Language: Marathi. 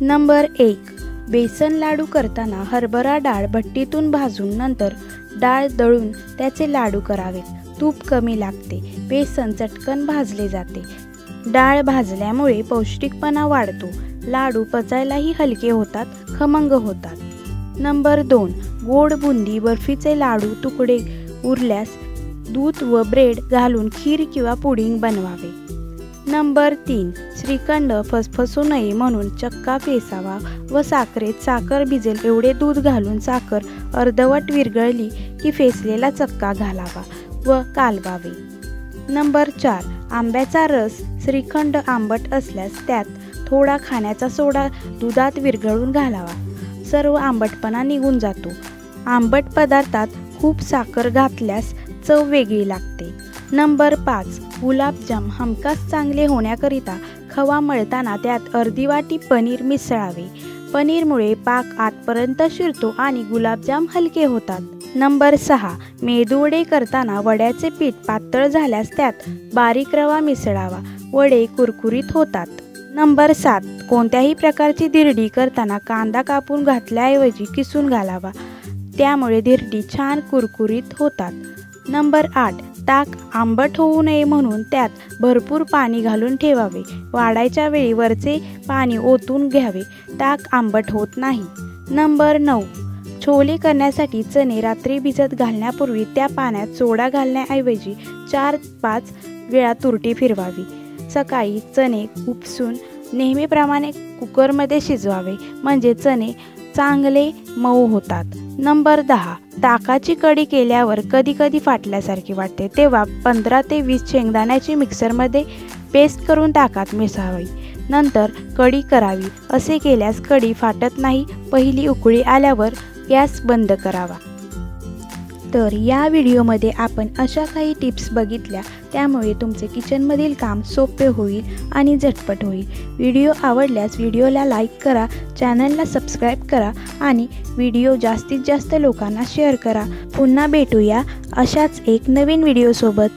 नंबर 1. बेसन लाडू करताना हरभरा डाळ भट्टीतून भाजून नंतर डाळ दळून त्याचे लाडू करावेत. तूप कमी लागते. बेसन चटकन भाजले जाते. डाळ भाजल्यामुळे पौष्टिकपणा वाढतो. लाडू पचायलाही हलके होतात, खमंग होतात. नंबर 2. गोड बुंदी बर्फीचे लाडू तुकडे उरल्यास दूध व ब्रेड घालून खीर किंवा पुडिंग बनवावे. नंबर 3. श्रीखंड फसफसू नये म्हणून चक्का फेसावा व साखरेत साखर भिजेल एवढे दूध घालून साखर अर्धवट विरघळली की फेसलेला चक्का घालावा व कालवावे. नंबर 4. आंब्याचा रस. श्रीखंड आंबट असल्यास त्यात थोडा खाण्याचा सोडा दुधात विरघळून घालावा. सर्व आंबटपणा निघून जातो. आंबट पदार्थात खूप साखर घातल्यास चव वेगळी लागते. नंबर 5. गुलाबजाम हमखास चांगले होण्याकरिता खवा मळताना त्यात अर्धी वाटी पनीर मिसळावे. पनीरमुळे पाक आतपर्यंत शिरतो आणि गुलाबजाम हलके होतात. नंबर 6. मेदूवडे करताना वड्याचे पीठ पातळ झाल्यास त्यात बारीक रवा मिसळावा. वडे कुरकुरीत होतात. नंबर 7. कोणत्याही प्रकारची धिरडी करताना कांदा कापून घातल्याऐवजी किसून घालावा. त्यामुळे धिरडी छान कुरकुरीत होतात. नंबर 8. ताक आंबट होऊ नये म्हणून त्यात भरपूर पाणी घालून ठेवावे. वाढायच्या वेळी वरचे पाणी ओतून घ्यावे. ताक आंबट होत नाही. नंबर 9. छोले करण्यासाठी चणे रात्री भिजत घालण्यापूर्वी त्या पाण्यात सोडा घालण्याऐवजी 4-5 वेळा तुरटी फिरवावी. सकाळी चणे उपसून नेहमीप्रमाणे कुकरमध्ये शिजवावे म्हणजे चणे चांगले मऊ होतात. नंबर 10. ताकाची कढी केल्यावर कधी कधी फाटल्यासारखे वाटते तेव्हा 15 ते 20 शेंगदाण्याची मिक्सरमध्ये पेस्ट करून ताकात मिसळावी. नंतर कढी करावी. असे केल्यास कढी फाटत नाही. पहिली उकळी आल्यावर गॅस बंद करावा. तर या व्हिडिओमध्ये आपण अशा काही टिप्स बघितल्या, त्यामुळे तुमचे किचनमधील काम सोपे होईल आणि झटपट होईल. व्हिडिओ आवडल्यास व्हिडिओला लाईक करा, चॅनलला सबस्क्राईब करा आणि व्हिडिओ जास्तीत जास्त लोकांना शेअर करा. पुन्हा भेटूया अशाच एक नवीन व्हिडिओसोबत.